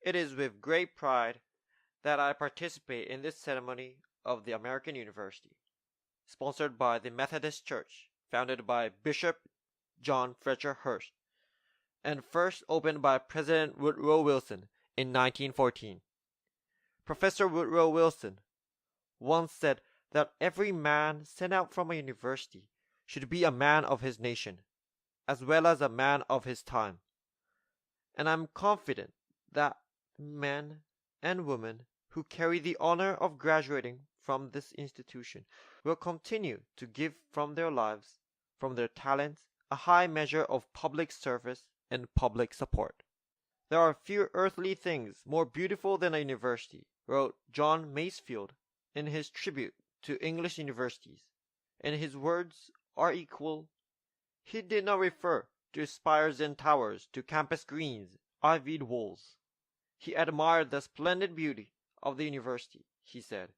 It is with great pride that I participate in this ceremony of the American University, sponsored by the Methodist Church, founded by Bishop John Fletcher Hurst, and first opened by President Woodrow Wilson in 1914. Professor Woodrow Wilson once said that every man sent out from a university should be a man of his nation, as well as a man of his time. And I'm confident that men and women who carry the honor of graduating from this institution will continue to give from their lives, from their talents, a high measure of public service and public support. There are few earthly things more beautiful than a university, wrote John Masefield in his tribute to English universities, and his words are equal. He did not refer to spires and towers, to campus greens, ivied walls. He admired the splendid beauty of the university, he said,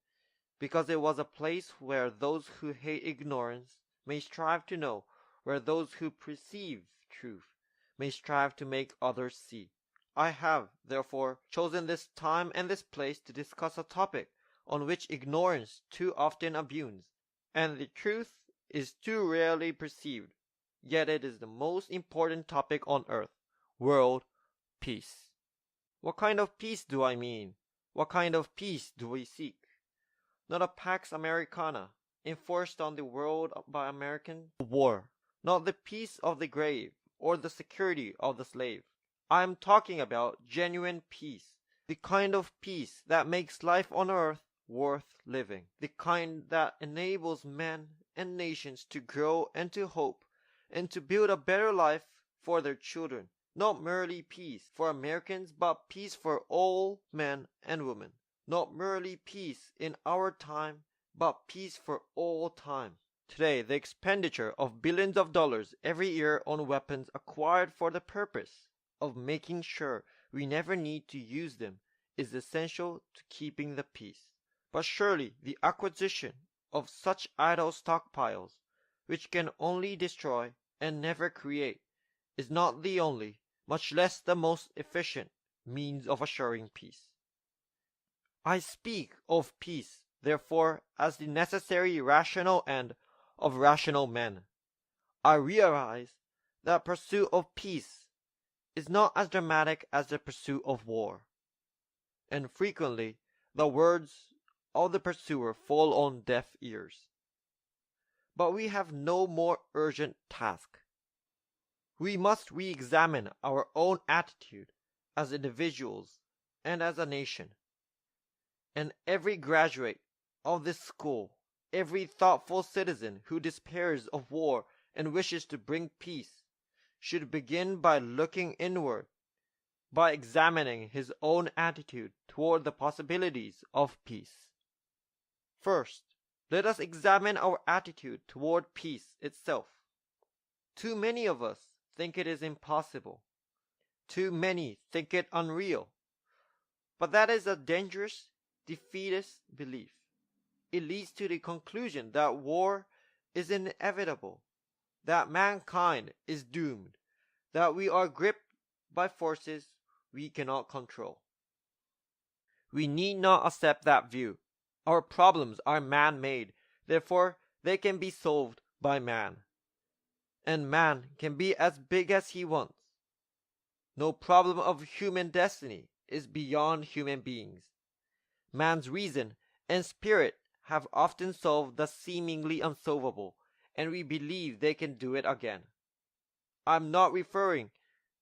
because it was a place where those who hate ignorance may strive to know, where those who perceive truth may strive to make others see. I have, therefore, chosen this time and this place to discuss a topic on which ignorance too often abounds, and the truth is too rarely perceived, yet it is the most important topic on earth: world peace. What kind of peace do I mean? What kind of peace do we seek? Not a Pax Americana enforced on the world by American war, not the peace of the grave or the security of the slave. I am talking about genuine peace, the kind of peace that makes life on earth worth living, the kind that enables men and nations to grow and to hope and to build a better life for their children. Not merely peace for Americans, but peace for all men and women. Not merely peace in our time, but peace for all time. Today, the expenditure of billions of dollars every year on weapons acquired for the purpose of making sure we never need to use them is essential to keeping the peace. But surely the acquisition of such idle stockpiles, which can only destroy and never create, is not the only, much less the most efficient, means of assuring peace. I speak of peace, therefore, as the necessary rational end of rational men. I realize that pursuit of peace is not as dramatic as the pursuit of war, and frequently the words of the pursuer fall on deaf ears. But we have no more urgent task. We must re-examine our own attitude as individuals and as a nation. And every graduate of this school, every thoughtful citizen who despairs of war and wishes to bring peace, should begin by looking inward, by examining his own attitude toward the possibilities of peace. First, let us examine our attitude toward peace itself. Too many of us think it is impossible. Too many think it unreal. But that is a dangerous, defeatist belief. It leads to the conclusion that war is inevitable, that mankind is doomed, that we are gripped by forces we cannot control. We need not accept that view. Our problems are man-made, therefore they can be solved by man. And man can be as big as he wants. No problem of human destiny is beyond human beings. Man's reason and spirit have often solved the seemingly unsolvable, and we believe they can do it again. I'm not referring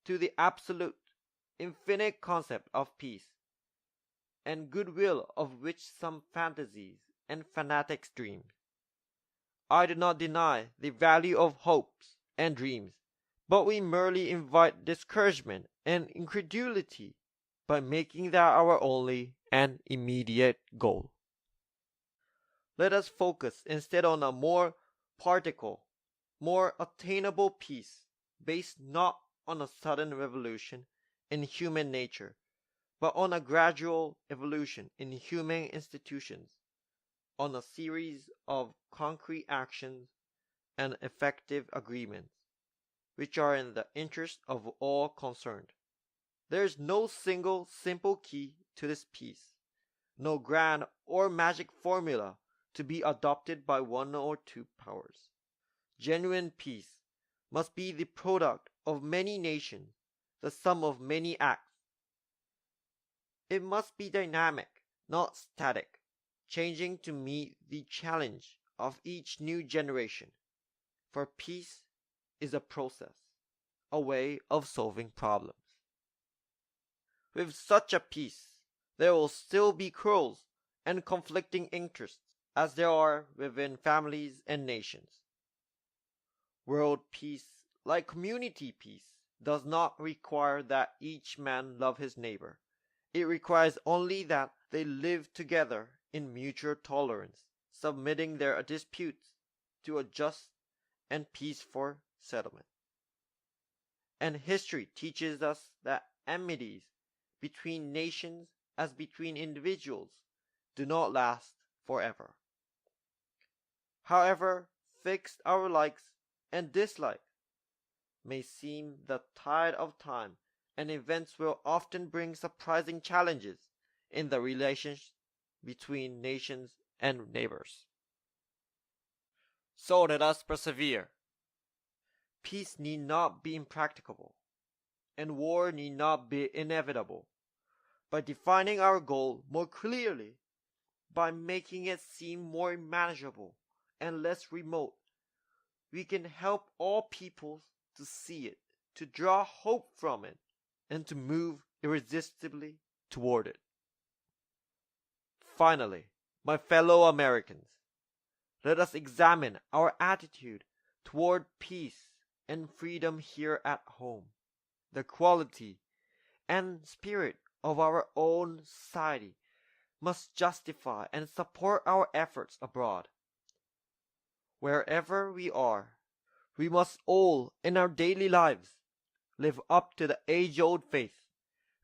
to the absolute, infinite concept of peace and goodwill of which some fantasies and fanatics dream. I do not deny the value of hopes and dreams, but we merely invite discouragement and incredulity by making that our only and immediate goal. Let us focus instead on a more practical, more attainable peace based not on a sudden revolution in human nature, but on a gradual evolution in human institutions, on a series of concrete actions and effective agreements, which are in the interest of all concerned. There is no single simple key to this peace, no grand or magic formula to be adopted by one or two powers. Genuine peace must be the product of many nations, the sum of many acts. It must be dynamic, not static, changing to meet the challenge of each new generation. For peace is a process, a way of solving problems. With such a peace, there will still be quarrels and conflicting interests, as there are within families and nations. World peace, like community peace, does not require that each man love his neighbor. It requires only that they live together in mutual tolerance, submitting their disputes to a just and peaceful settlement. And history teaches us that enmities between nations as between individuals do not last forever. However fixed our likes and dislikes may seem, the tide of time and events will often bring surprising challenges in the relations between nations and neighbors. So let us persevere. Peace need not be impracticable, and war need not be inevitable. By defining our goal more clearly, by making it seem more manageable and less remote, we can help all peoples to see it, to draw hope from it, and to move irresistibly toward it. Finally, my fellow Americans, let us examine our attitude toward peace and freedom here at home, the quality and spirit of our own society must justify and support our efforts abroad. Wherever we are, we must all in our daily lives live up to the age-old faith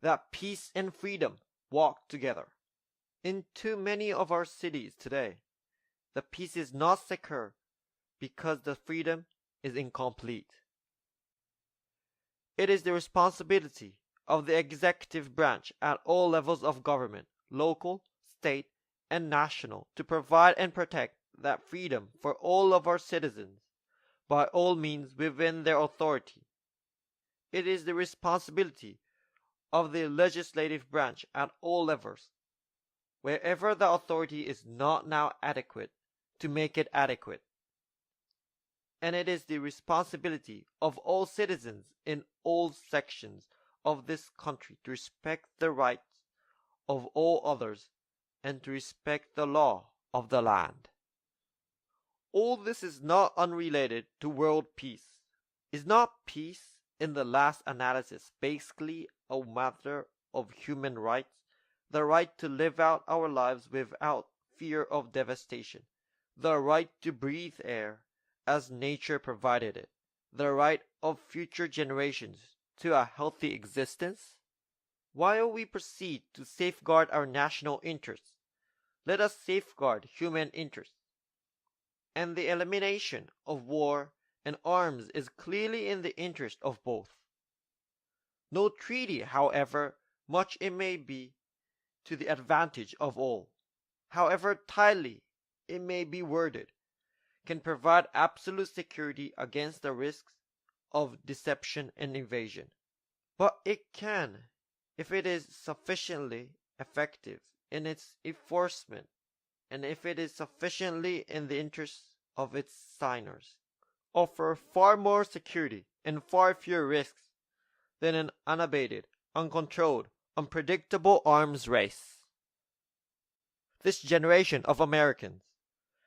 that peace and freedom walk together. In too many of our cities today, the peace is not secure because the freedom is incomplete. It is the responsibility of the executive branch at all levels of government, local, state, and national, to provide and protect that freedom for all of our citizens, by all means within their authority. It is the responsibility of the legislative branch at all levels, wherever the authority is not now adequate, to make it adequate. And it is the responsibility of all citizens in all sections of this country to respect the rights of all others and to respect the law of the land. All this is not unrelated to world peace. Is not peace, in the last analysis, basically a matter of human rights? The right to live out our lives without fear of devastation, the right to breathe air as nature provided it, the right of future generations to a healthy existence? While we proceed to safeguard our national interests, let us safeguard human interests. And the elimination of war and arms is clearly in the interest of both. No treaty, however much it may be to the advantage of all, however tightly it may be worded, can provide absolute security against the risks of deception and invasion. But it can, if it is sufficiently effective in its enforcement, and if it is sufficiently in the interests of its signers, offer far more security and far fewer risks than an unabated, uncontrolled, unpredictable arms race. This generation of Americans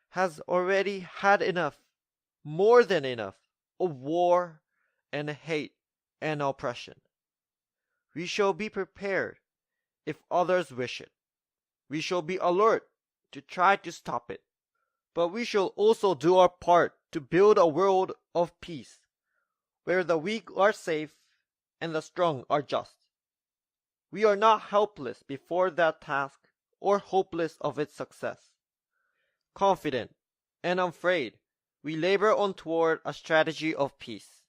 has already had enough, more than enough, of war and hate and oppression. We shall be prepared if others wish it. We shall be alert to try to stop it. But we shall also do our part to build a world of peace, where the weak are safe and the strong are just. We are not helpless before that task or hopeless of its success. Confident and unafraid, we labor on toward a strategy of peace.